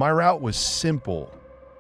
My route was simple: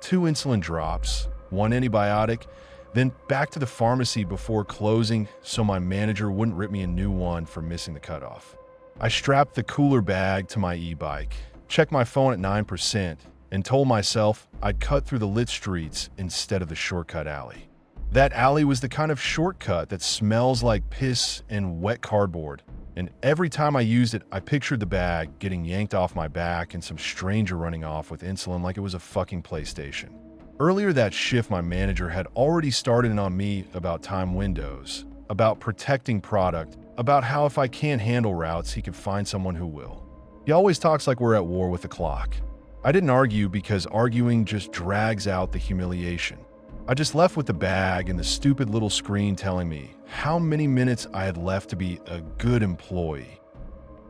2 insulin drops, 1 antibiotic, then back to the pharmacy before closing so my manager wouldn't rip me a new one for missing the cutoff. I strapped the cooler bag to my e-bike, checked my phone at 9%, and told myself I'd cut through the lit streets instead of the shortcut alley. That alley was the kind of shortcut that smells like piss and wet cardboard, and every time I used it, I pictured the bag getting yanked off my back and some stranger running off with insulin like it was a fucking PlayStation. Earlier that shift, my manager had already started in on me about time windows, about protecting product, about how if I can't handle routes, he could find someone who will. He always talks like we're at war with the clock. I didn't argue because arguing just drags out the humiliation. I just left with the bag and the stupid little screen telling me how many minutes I had left to be a good employee.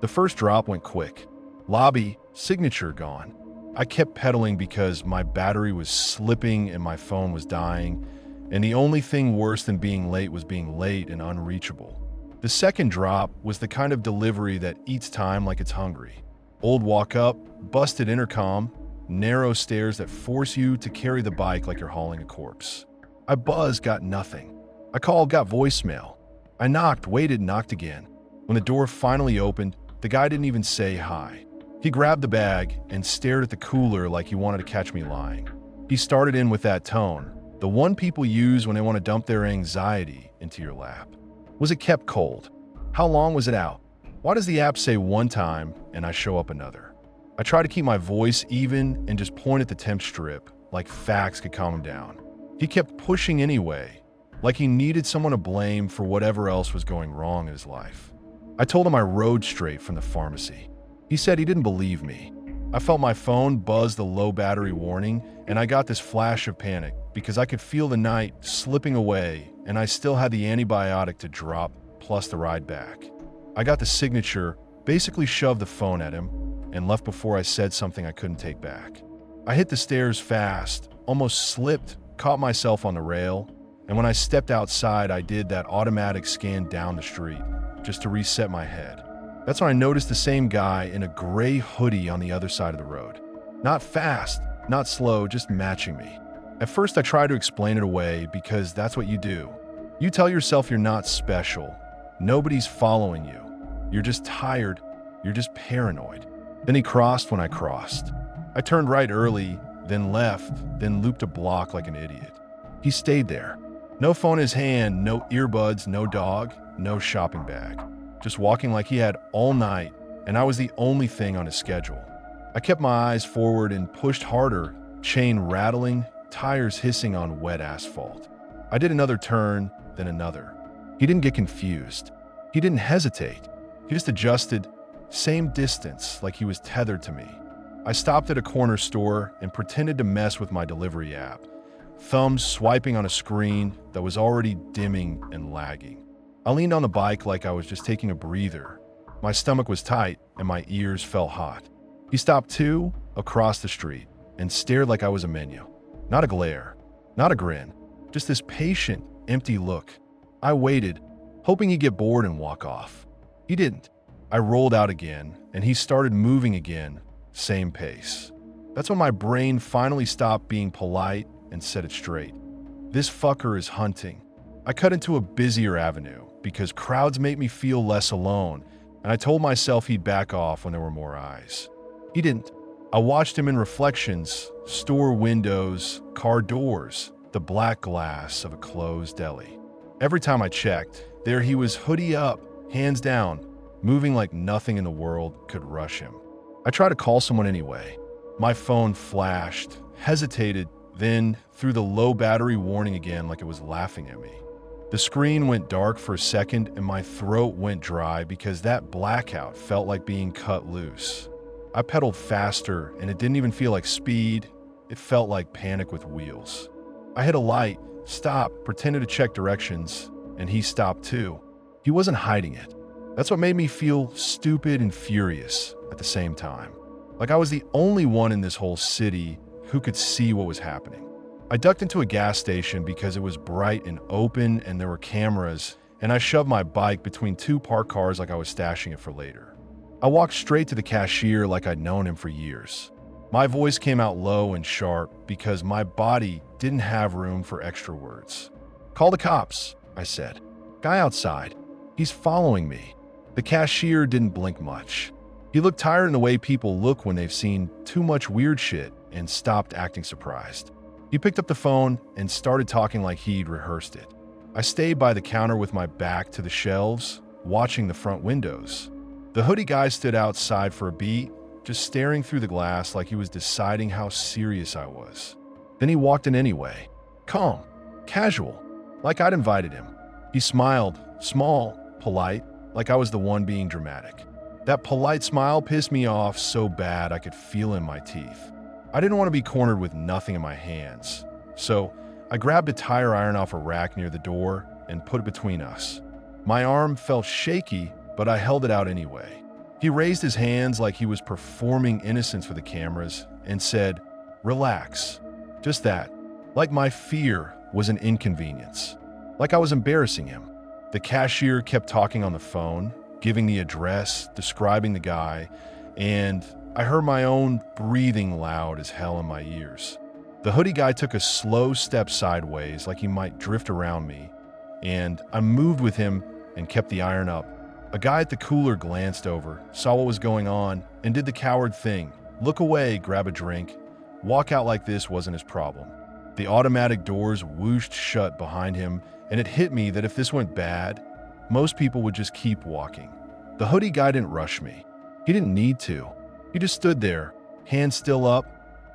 The first drop went quick. Lobby, signature gone. I kept pedaling because my battery was slipping and my phone was dying, and the only thing worse than being late was being late and unreachable. The second drop was the kind of delivery that eats time like it's hungry. Old walk up, busted intercom, narrow stairs that force you to carry the bike like you're hauling a corpse. I buzzed, got nothing. I called, got voicemail. I knocked, waited, knocked again. When the door finally opened, the guy didn't even say hi. He grabbed the bag and stared at the cooler like he wanted to catch me lying. He started in with that tone, the one people use when they want to dump their anxiety into your lap. Was it kept cold? How long was it out? Why does the app say one time and I show up another? I try to keep my voice even and just point at the temp strip like facts could calm him down. He kept pushing anyway, like he needed someone to blame for whatever else was going wrong in his life. I told him I rode straight from the pharmacy. He said he didn't believe me. I felt my phone buzz the low battery warning, and I got this flash of panic because I could feel the night slipping away and I still had the antibiotic to drop plus the ride back. I got the signature, basically shoved the phone at him, and left before I said something I couldn't take back. I hit the stairs fast, almost slipped, caught myself on the rail, and when I stepped outside, I did that automatic scan down the street, just to reset my head. That's when I noticed the same guy in a gray hoodie on the other side of the road. Not fast, not slow, just matching me. At first, I tried to explain it away because that's what you do. You tell yourself you're not special. Nobody's following you. You're just tired. You're just paranoid. Then he crossed when I crossed. I turned right early, then left, then looped a block like an idiot. He stayed there. No phone in his hand, no earbuds, no dog, no shopping bag. Just walking like he had all night, and I was the only thing on his schedule. I kept my eyes forward and pushed harder, chain rattling, tires hissing on wet asphalt. I did another turn, then another. He didn't get confused. He didn't hesitate. He just adjusted, same distance, like he was tethered to me. I stopped at a corner store and pretended to mess with my delivery app, thumbs swiping on a screen that was already dimming and lagging. I leaned on the bike like I was just taking a breather. My stomach was tight and my ears felt hot. He stopped too, across the street, and stared like I was a menu. Not a glare, not a grin, just this patient, empty look. I waited, hoping he'd get bored and walk off. He didn't. I rolled out again, and he started moving again, same pace. That's when my brain finally stopped being polite and set it straight. This fucker is hunting. I cut into a busier avenue because crowds make me feel less alone, and I told myself he'd back off when there were more eyes. He didn't. I watched him in reflections, store windows, car doors, the black glass of a closed deli. Every time I checked, there he was, hoodie up, hands down, moving like nothing in the world could rush him. I tried to call someone anyway. My phone flashed, hesitated, then threw the low battery warning again like it was laughing at me. The screen went dark for a second and my throat went dry because that blackout felt like being cut loose. I pedaled faster and it didn't even feel like speed. It felt like panic with wheels. I hit a light, stopped, pretended to check directions, and he stopped too. He wasn't hiding it. That's what made me feel stupid and furious at the same time. Like I was the only one in this whole city who could see what was happening. I ducked into a gas station because it was bright and open and there were cameras, and I shoved my bike between two parked cars like I was stashing it for later. I walked straight to the cashier like I'd known him for years. My voice came out low and sharp because my body didn't have room for extra words. "Call the cops," I said. "Guy outside. He's following me." The cashier didn't blink much. He looked tired in the way people look when they've seen too much weird shit and stopped acting surprised. He picked up the phone and started talking like he'd rehearsed it. I stayed by the counter with my back to the shelves, watching the front windows. The hoodie guy stood outside for a beat, just staring through the glass like he was deciding how serious I was. Then he walked in anyway, calm, casual, like I'd invited him. He smiled, small, polite, like I was the one being dramatic. That polite smile pissed me off so bad I could feel it in my teeth. I didn't want to be cornered with nothing in my hands, so I grabbed a tire iron off a rack near the door and put it between us. My arm felt shaky, but I held it out anyway. He raised his hands like he was performing innocence for the cameras and said, "Relax." Just that, like my fear was an inconvenience, like I was embarrassing him. The cashier kept talking on the phone, giving the address, describing the guy, and I heard my own breathing loud as hell in my ears. The hoodie guy took a slow step sideways like he might drift around me, and I moved with him and kept the iron up. A guy at the cooler glanced over, saw what was going on, and did the coward thing. Look away, grab a drink. Walk out like this wasn't his problem. The automatic doors whooshed shut behind him, and it hit me that if this went bad, most people would just keep walking. The hoodie guy didn't rush me. He didn't need to. He just stood there, hands still up,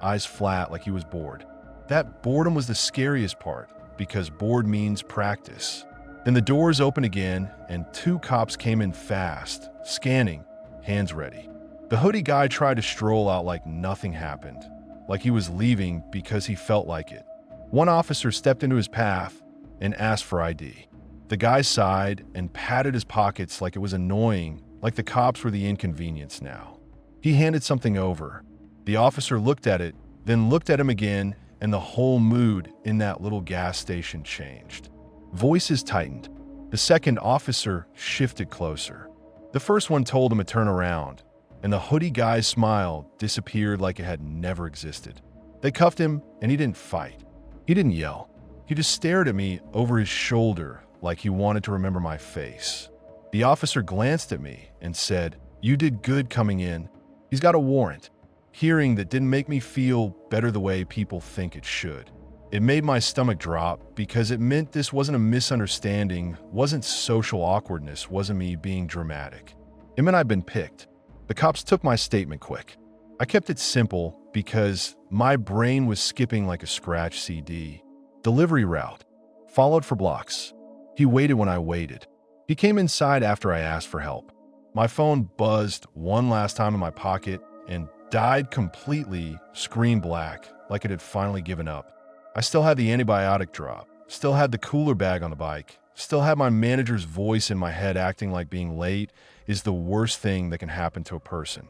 eyes flat like he was bored. That boredom was the scariest part, because bored means practice. Then the doors opened again, and 2 cops came in fast, scanning, hands ready. The hoodie guy tried to stroll out like nothing happened, like he was leaving because he felt like it. One officer stepped into his path and asked for ID. The guy sighed and patted his pockets like it was annoying, like the cops were the inconvenience now. He handed something over. The officer looked at it, then looked at him again, and the whole mood in that little gas station changed. Voices tightened. The second officer shifted closer. The first one told him to turn around, and the hoodie guy's smile disappeared like it had never existed. They cuffed him, and he didn't fight. He didn't yell. He just stared at me over his shoulder like he wanted to remember my face. The officer glanced at me and said, "You did good coming in. He's got a warrant." Hearing that didn't make me feel better the way people think it should. It made my stomach drop because it meant this wasn't a misunderstanding, wasn't social awkwardness, wasn't me being dramatic. It meant I'd been picked. The cops took my statement quick. I kept it simple because my brain was skipping like a scratch CD. Delivery route. Followed for blocks. He waited when I waited. He came inside after I asked for help. My phone buzzed one last time in my pocket and died completely, screen black, like it had finally given up. I still had the antibiotic drop, still had the cooler bag on the bike, still had my manager's voice in my head acting like being late is the worst thing that can happen to a person.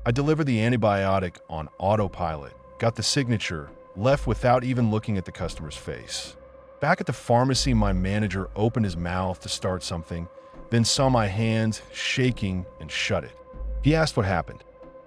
I delivered the antibiotic on autopilot, got the signature, left without even looking at the customer's face. Back at the pharmacy, my manager opened his mouth to start something, then saw my hands shaking and shut it. He asked what happened.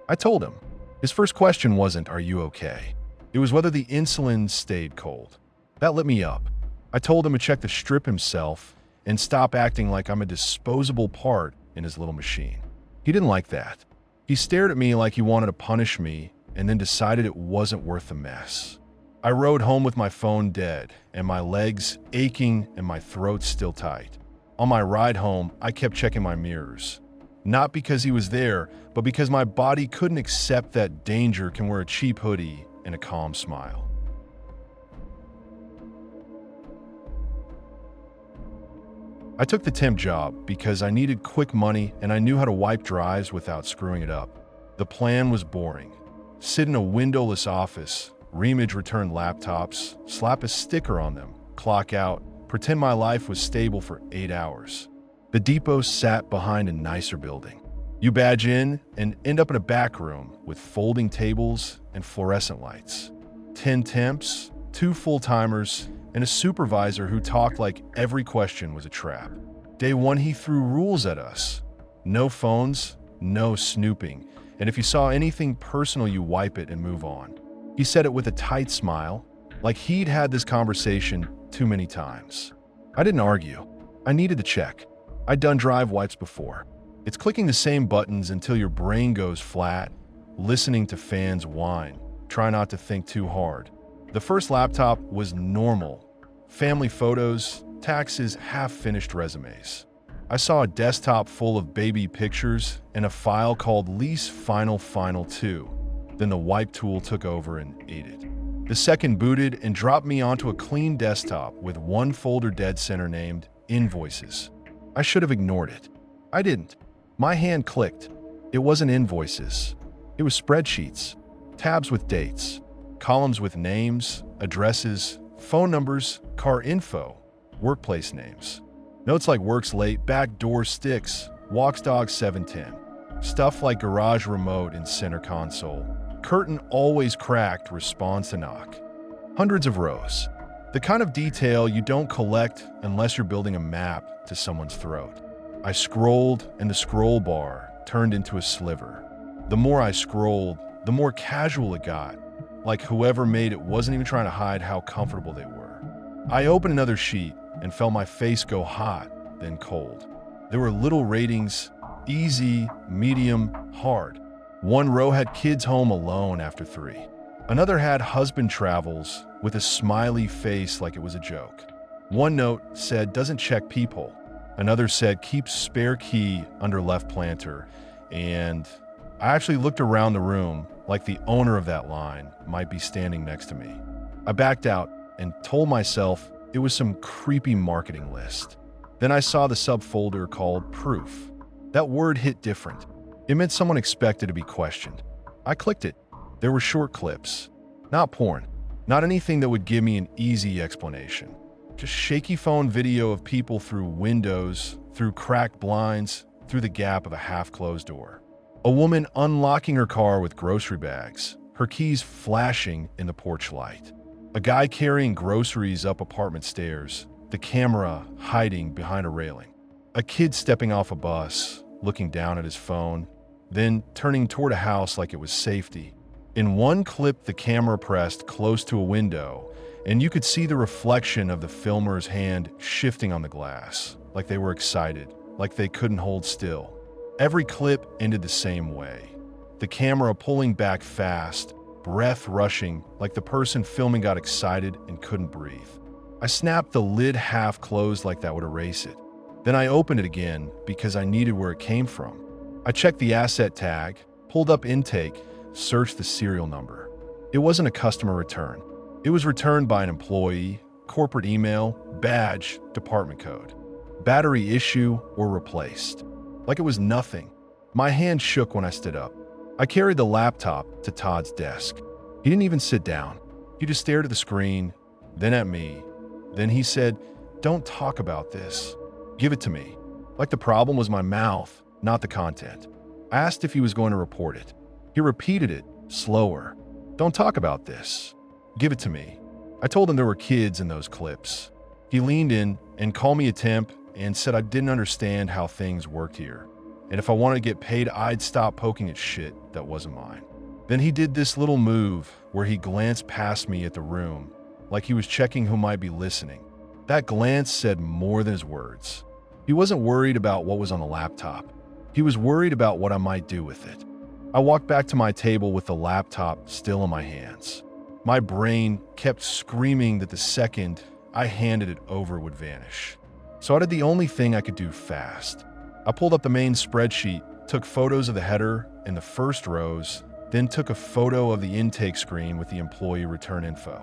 I told him. His first question wasn't, "Are you okay?" It was whether the insulin stayed cold. That lit me up. I told him to check the strip himself and stop acting like I'm a disposable part in his little machine. He didn't like that. He stared at me like he wanted to punish me and then decided it wasn't worth the mess. I rode home with my phone dead and my legs aching and my throat still tight. On my ride home, I kept checking my mirrors. Not because he was there, but because my body couldn't accept that danger can wear a cheap hoodie and a calm smile. I took the temp job because I needed quick money and I knew how to wipe drives without screwing it up. The plan was boring. Sit in a windowless office, reimage returned laptops, slap a sticker on them, clock out, pretend my life was stable for 8 hours. The depot sat behind a nicer building. You badge in and end up in a back room with folding tables and fluorescent lights. 10 temps, 2 full-timers, and a supervisor who talked like every question was a trap. Day 1, he threw rules at us. No phones, no snooping, And if you saw anything personal, you wipe it and move on. He said it with a tight smile, like he'd had this conversation too many times. I didn't argue. I needed to check. I'd done drive wipes before. It's clicking the same buttons until your brain goes flat, listening to fans whine. Try not to think too hard. The first laptop was normal. Family photos, taxes, half-finished resumes. I saw a desktop full of baby pictures and a file called Lease Final 2. Then the wipe tool took over and ate it. The second booted and dropped me onto a clean desktop with one folder dead center named Invoices. I should have ignored it. I didn't. My hand clicked. It wasn't invoices. It was spreadsheets, tabs with dates, columns with names, addresses, phone numbers, car info, workplace names. Notes like works late, back door sticks, walks dog 710. Stuff like garage remote in center console. Curtain always cracked, responds to knock. Hundreds of rows. The kind of detail you don't collect unless you're building a map to someone's throat. I scrolled, and the scroll bar turned into a sliver. The more I scrolled, the more casual it got, like whoever made it wasn't even trying to hide how comfortable they were. I opened another sheet and felt my face go hot, then cold. There were little ratings: easy, medium, hard. One row had kids home alone after 3. Another had husband travels with a smiley face like it was a joke. One note said doesn't check peephole. Another said keeps spare key under left planter. And I actually looked around the room like the owner of that line might be standing next to me. I backed out and told myself it was some creepy marketing list. Then I saw the subfolder called Proof. That word hit different. It meant someone expected to be questioned. I clicked it. There were short clips. Not porn. Not anything that would give me an easy explanation. Just shaky phone video of people through windows, through cracked blinds, through the gap of a half-closed door. A woman unlocking her car with grocery bags, her keys flashing in the porch light. A guy carrying groceries up apartment stairs, the camera hiding behind a railing. A kid stepping off a bus, looking down at his phone, then turning toward a house like it was safety. In one clip, the camera pressed close to a window, and you could see the reflection of the filmer's hand shifting on the glass, like they were excited, like they couldn't hold still. Every clip ended the same way. The camera pulling back fast, breath rushing, like the person filming got excited and couldn't breathe. I snapped the lid half closed like that would erase it. Then I opened it again because I needed where it came from. I checked the asset tag, pulled up intake, searched the serial number. It wasn't a customer return. It was returned by an employee, corporate email, badge, department code. Battery issue or replaced. Like it was nothing. My hand shook when I stood up. I carried the laptop to Todd's desk. He didn't even sit down. He just stared at the screen, then at me. Then he said, "Don't talk about this. Give it to me." Like the problem was my mouth, not the content. I asked if he was going to report it. He repeated it, slower. "Don't talk about this. Give it to me." I told him there were kids in those clips. He leaned in and called me a temp and said I didn't understand how things worked here. And if I wanted to get paid, I'd stop poking at shit that wasn't mine. Then he did this little move where he glanced past me at the room, like he was checking who might be listening. That glance said more than his words. He wasn't worried about what was on the laptop. He was worried about what I might do with it. I walked back to my table with the laptop still in my hands. My brain kept screaming that the second I handed it over would vanish. So I did the only thing I could do fast. I pulled up the main spreadsheet, took photos of the header and the first rows, then took a photo of the intake screen with the employee return info.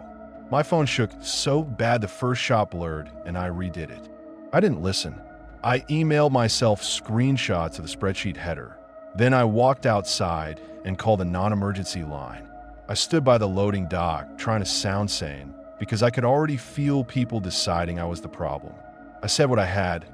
My phone shook so bad the first shot blurred and I redid it. I didn't listen. I emailed myself screenshots of the spreadsheet header. Then I walked outside and called a non-emergency line. I stood by the loading dock trying to sound sane because I could already feel people deciding I was the problem. I said what I had: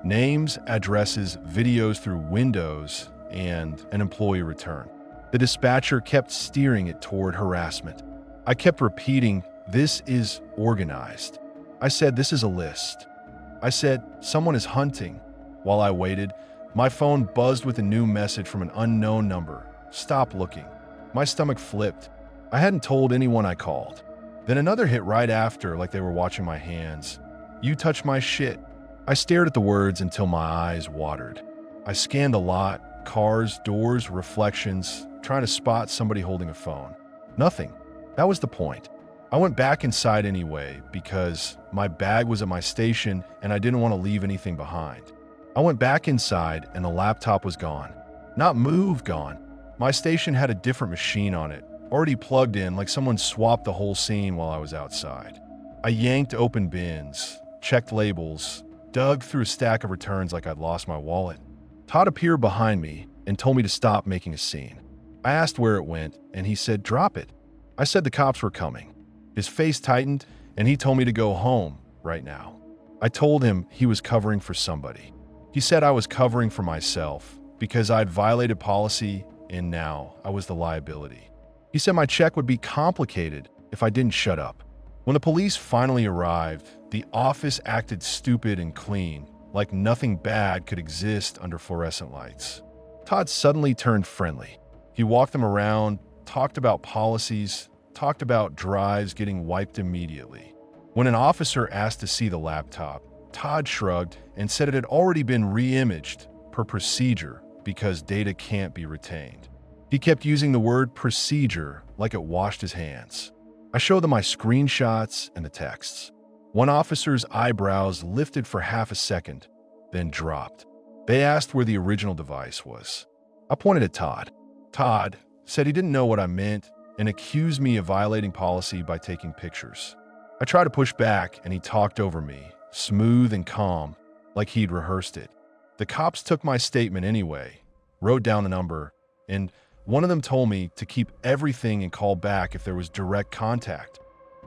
names, addresses, videos through windows, and an employee return. The dispatcher kept steering it toward harassment. I kept repeating, "This is organized." I said, "This is a list." I said, "Someone is hunting." While I waited, my phone buzzed with a new message from an unknown number. Stop looking. My stomach flipped. I hadn't told anyone I called. Then another hit right after, like they were watching my hands. You touched my shit. I stared at the words until my eyes watered. I scanned a lot, cars, doors, reflections, trying to spot somebody holding a phone. Nothing. That was the point. I went back inside anyway because my bag was at my station and I didn't want to leave anything behind. I went back inside and the laptop was gone. Not moved, gone. My station had a different machine on it, already plugged in like someone swapped the whole scene while I was outside. I yanked open bins, checked labels, dug through a stack of returns like I'd lost my wallet. Todd appeared behind me and told me to stop making a scene. I asked where it went and he said, drop it. I said the cops were coming. His face tightened and he told me to go home right now. I told him he was covering for somebody. He said I was covering for myself because I'd violated policy and now I was the liability. He said my check would be complicated if I didn't shut up. When the police finally arrived, the office acted stupid and clean, like nothing bad could exist under fluorescent lights. Todd suddenly turned friendly. He walked them around, talked about policies, talked about drives getting wiped immediately. When an officer asked to see the laptop, Todd shrugged and said it had already been re-imaged per procedure because data can't be retained. He kept using the word procedure like it washed his hands. I showed them my screenshots and the texts. One officer's eyebrows lifted for half a second, then dropped. They asked where the original device was. I pointed at Todd. Todd said he didn't know what I meant and accused me of violating policy by taking pictures. I tried to push back and he talked over me, smooth and calm, like he'd rehearsed it. The cops took my statement anyway, wrote down a number, and one of them told me to keep everything and call back if there was direct contact.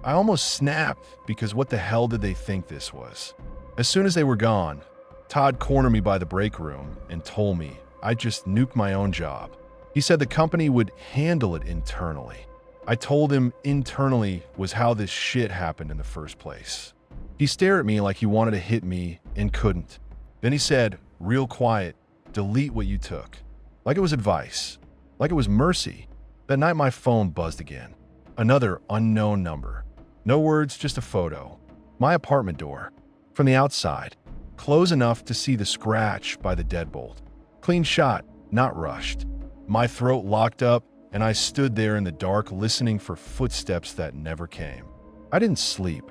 I almost snapped because what the hell did they think this was? As soon as they were gone, Todd cornered me by the break room and told me I just nuked my own job. He said the company would handle it internally. I told him internally was how this shit happened in the first place. He stared at me like he wanted to hit me and couldn't. Then he said, real quiet, delete what you took. Like it was advice. Like it was mercy. That night my phone buzzed again. Another unknown number. No words, just a photo. My apartment door. From the outside. Close enough to see the scratch by the deadbolt. Clean shot, not rushed. My throat locked up and I stood there in the dark listening for footsteps that never came. I didn't sleep.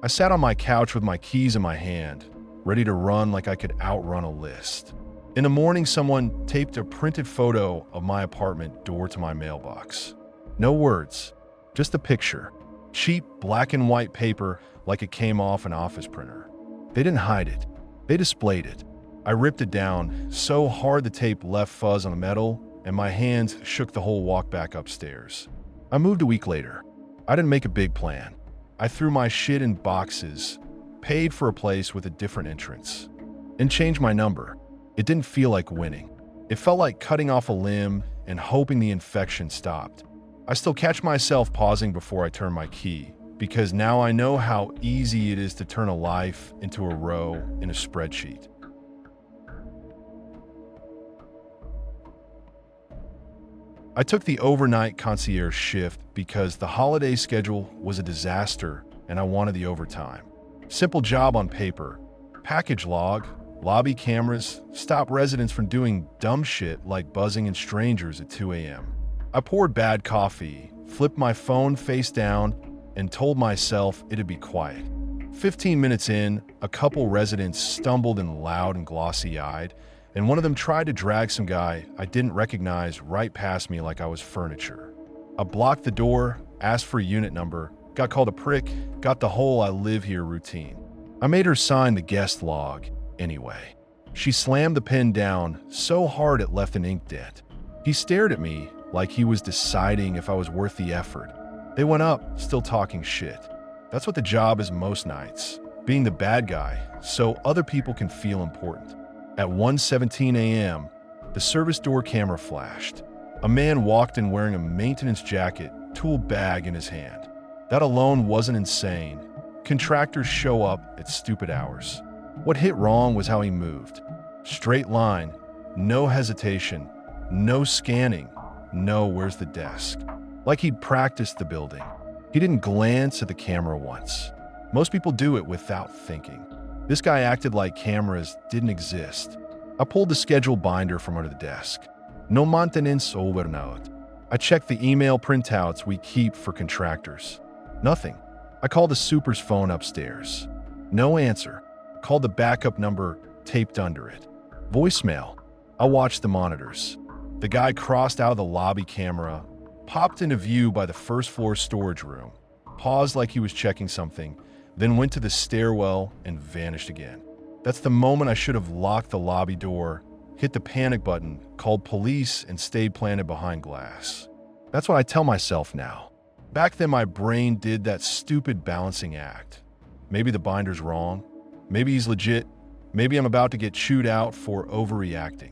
I sat on my couch with my keys in my hand, ready to run like I could outrun a list. In the morning, someone taped a printed photo of my apartment door to my mailbox. No words, just a picture. Cheap black and white paper like it came off an office printer. They didn't hide it. They displayed it. I ripped it down so hard the tape left fuzz on the metal and my hands shook the whole walk back upstairs. I moved a week later. I didn't make a big plan. I threw my shit in boxes, paid for a place with a different entrance, and changed my number. It didn't feel like winning. It felt like cutting off a limb and hoping the infection stopped. I still catch myself pausing before I turn my key, because now I know how easy it is to turn a life into a row in a spreadsheet. I took the overnight concierge shift because the holiday schedule was a disaster and I wanted the overtime. Simple job on paper. Package log, lobby cameras, stop residents from doing dumb shit like buzzing in strangers at 2 a.m. I poured bad coffee, flipped my phone face down, and told myself it'd be quiet. 15 minutes in, a couple residents stumbled in loud and glossy-eyed, and one of them tried to drag some guy I didn't recognize right past me like I was furniture. I blocked the door, asked for a unit number, got called a prick, got the whole I live here routine. I made her sign the guest log anyway. She slammed the pen down so hard it left an ink dent. He stared at me like he was deciding if I was worth the effort. They went up, still talking shit. That's what the job is most nights, being the bad guy so other people can feel important. At 1:17 a.m., the service door camera flashed. A man walked in wearing a maintenance jacket, tool bag in his hand. That alone wasn't insane. Contractors show up at stupid hours. What hit wrong was how he moved. Straight line, no hesitation, no scanning, No, where's the desk? Like he'd practiced the building. He didn't glance at the camera once. Most people do it without thinking. This guy acted like cameras didn't exist. I pulled the schedule binder from under the desk. No maintenance overnight. I checked the email printouts we keep for contractors. Nothing. I called the super's phone upstairs. No answer. Called the backup number taped under it. Voicemail. I watched the monitors. The guy crossed out of the lobby camera, popped into view by the first floor storage room, paused like he was checking something, then went to the stairwell and vanished again. That's the moment I should have locked the lobby door, hit the panic button, called police, and stayed planted behind glass. That's what I tell myself now. Back then, my brain did that stupid balancing act. Maybe the binder's wrong. Maybe he's legit. Maybe I'm about to get chewed out for overreacting.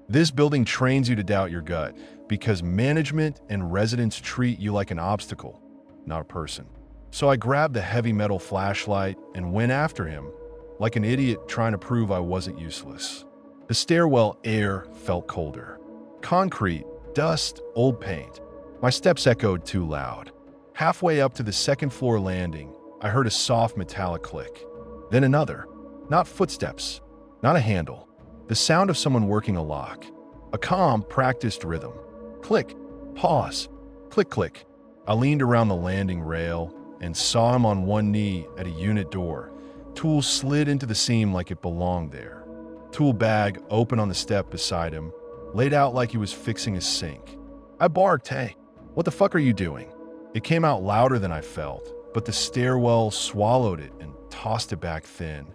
This building trains you to doubt your gut because management and residents treat you like an obstacle, not a person. So I grabbed the heavy metal flashlight and went after him, like an idiot trying to prove I wasn't useless. The stairwell air felt colder. Concrete, dust, old paint. My steps echoed too loud. Halfway up to the second floor landing, I heard a soft metallic click. Then another. Not footsteps, not a handle. The sound of someone working a lock. A calm, practiced rhythm. Click, pause, click, click. I leaned around the landing rail and saw him on one knee at a unit door. Tool slid into the seam like it belonged there. Tool bag open on the step beside him, laid out like he was fixing his sink. I barked, "Hey, what the fuck are you doing?" It came out louder than I felt, but the stairwell swallowed it and tossed it back thin.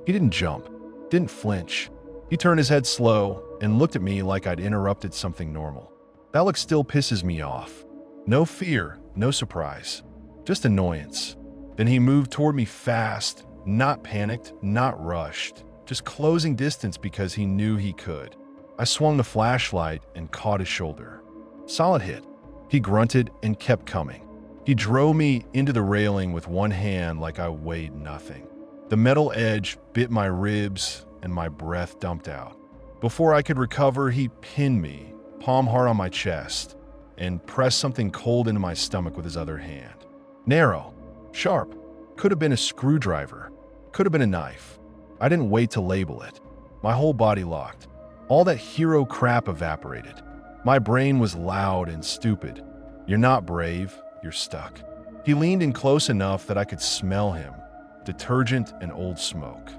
He didn't jump, didn't flinch. He turned his head slow and looked at me like I'd interrupted something normal. That look still pisses me off. No fear, no surprise, just annoyance. Then he moved toward me fast, not panicked, not rushed, just closing distance because he knew he could. I swung the flashlight and caught his shoulder. Solid hit. He grunted and kept coming. He drove me into the railing with one hand like I weighed nothing. The metal edge bit my ribs and my breath dumped out. Before I could recover, he pinned me, palm hard on my chest, and pressed something cold into my stomach with his other hand. Narrow, sharp, could have been a screwdriver, could have been a knife. I didn't wait to label it. My whole body locked. All that hero crap evaporated. My brain was loud and stupid. You're not brave, you're stuck. He leaned in close enough that I could smell him, detergent and old smoke.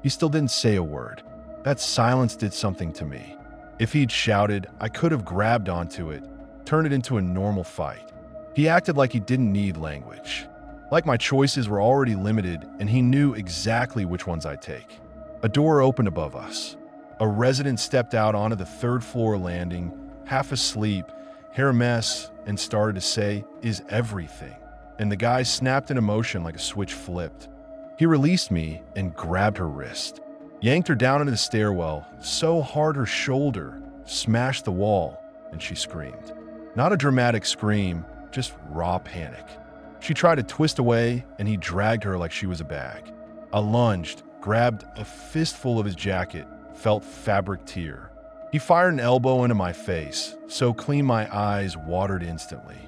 He still didn't say a word. That silence did something to me. If he'd shouted, I could have grabbed onto it, turned it into a normal fight. He acted like he didn't need language. Like my choices were already limited and he knew exactly which ones I'd take. A door opened above us. A resident stepped out onto the third floor landing, half asleep, hair a mess, and started to say, "Is everything?" And the guy snapped into motion like a switch flipped. He released me and grabbed her wrist, yanked her down into the stairwell so hard her shoulder smashed the wall, and she screamed. Not a dramatic scream, just raw panic. She tried to twist away, and he dragged her like she was a bag. I lunged, grabbed a fistful of his jacket, felt fabric tear. He fired an elbow into my face, so clean my eyes watered instantly.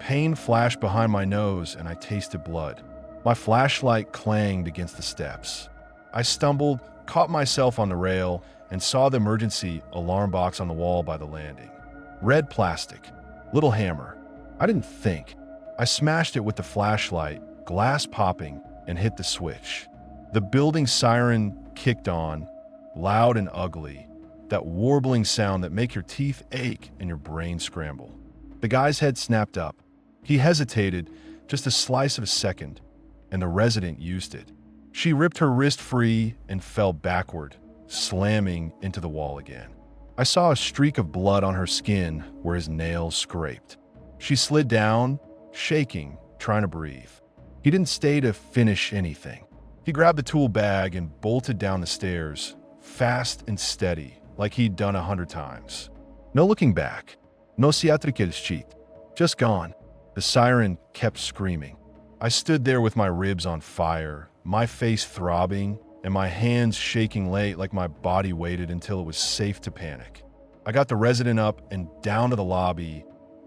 Pain flashed behind my nose, and I tasted blood. My flashlight clanged against the steps. I stumbled, caught myself on the rail, and saw the emergency alarm box on the wall by the landing. Red plastic, little hammer. I didn't think. I smashed it with the flashlight, glass popping, and hit the switch. The building siren kicked on, loud and ugly, that warbling sound that makes your teeth ache and your brain scramble. The guy's head snapped up. He hesitated just a slice of a second, and the resident used it. She ripped her wrist free and fell backward, slamming into the wall again. I saw a streak of blood on her skin where his nails scraped. She slid down, shaking, trying to breathe. He didn't stay to finish anything. He grabbed the tool bag and bolted down the stairs, fast and steady, like he'd done 100 times. No looking back. No ciatrices cheat. Just gone. The siren kept screaming. I stood there with my ribs on fire, my face throbbing, and my hands shaking late like my body waited until it was safe to panic. I got the resident up and down to the lobby,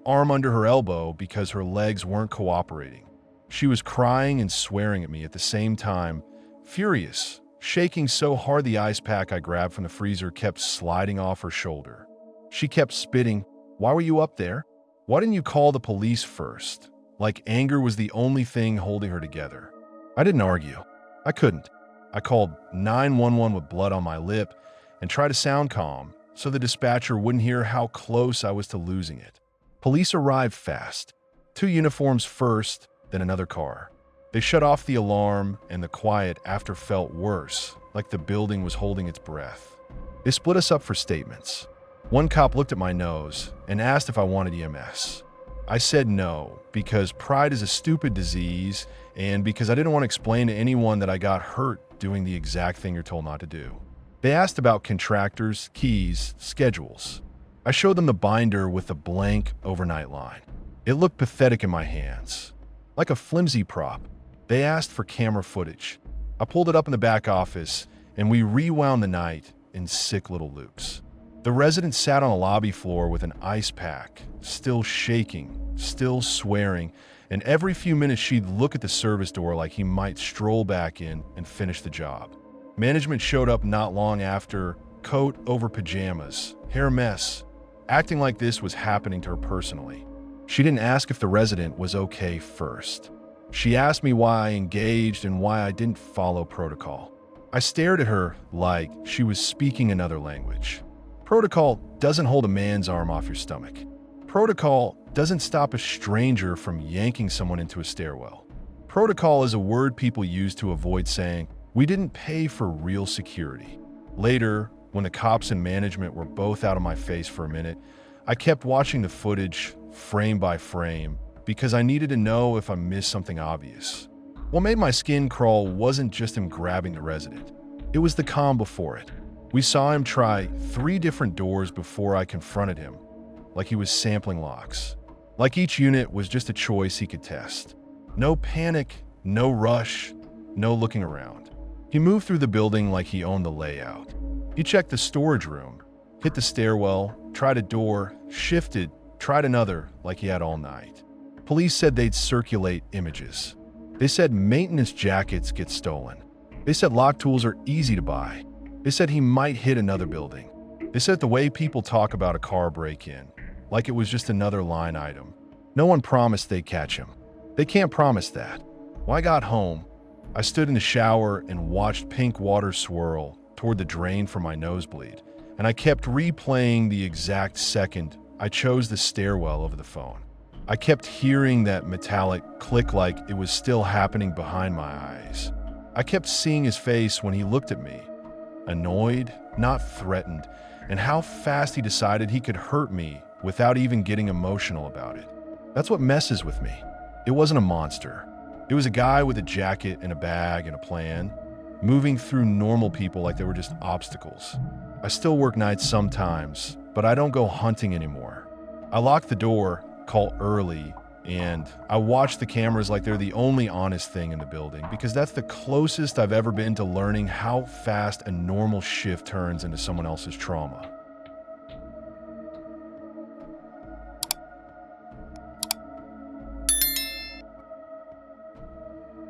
arm under her elbow because her legs weren't cooperating. She was crying and swearing at me at the same time, furious, shaking so hard the ice pack I grabbed from the freezer kept sliding off her shoulder. She kept spitting, "Why were you up there? Why didn't you call the police first?" Like anger was the only thing holding her together. I didn't argue. I couldn't. I called 911 with blood on my lip and tried to sound calm so the dispatcher wouldn't hear how close I was to losing it. Police arrived fast. 2 uniforms first, then another car. They shut off the alarm, and the quiet after felt worse, like the building was holding its breath. They split us up for statements. One cop looked at my nose and asked if I wanted EMS. I said no, because pride is a stupid disease and because I didn't want to explain to anyone that I got hurt doing the exact thing you're told not to do. They asked about contractors, keys, schedules. I showed them the binder with the blank overnight line. It looked pathetic in my hands, like a flimsy prop. They asked for camera footage. I pulled it up in the back office, and we rewound the night in sick little loops. The resident sat on a lobby floor with an ice pack, still shaking, still swearing, and every few minutes she'd look at the service door like he might stroll back in and finish the job. Management showed up not long after, coat over pajamas, hair mess, acting like this was happening to her personally. She didn't ask if the resident was okay first. She asked me why I engaged and why I didn't follow protocol. I stared at her like she was speaking another language. Protocol doesn't hold a man's arm off your stomach. Protocol doesn't stop a stranger from yanking someone into a stairwell. Protocol is a word people use to avoid saying, "We didn't pay for real security." Later, when the cops and management were both out of my face for a minute, I kept watching the footage, frame by frame, because I needed to know if I missed something obvious. What made my skin crawl wasn't just him grabbing the resident. It was the calm before it. We saw him try 3 different doors before I confronted him, like he was sampling locks. Like each unit was just a choice he could test. No panic, no rush, no looking around. He moved through the building like he owned the layout. He checked the storage room, hit the stairwell, tried a door, shifted, tried another like he had all night. Police said they'd circulate images. They said maintenance jackets get stolen. They said lock tools are easy to buy. They said he might hit another building. They said the way people talk about a car break-in, like it was just another line item. No one promised they'd catch him. They can't promise that. When I got home, I stood in the shower and watched pink water swirl toward the drain from my nosebleed, and I kept replaying the exact second I chose the stairwell over the phone. I kept hearing that metallic click like it was still happening behind my eyes. I kept seeing his face when he looked at me. Annoyed, not threatened, and how fast he decided he could hurt me without even getting emotional about it. That's what messes with me. It wasn't a monster. It was a guy with a jacket and a bag and a plan, moving through normal people like they were just obstacles. I still work nights sometimes, but I don't go hunting anymore. I lock the door, call early, and I watch the cameras like they're the only honest thing in the building because that's the closest I've ever been to learning how fast a normal shift turns into someone else's trauma.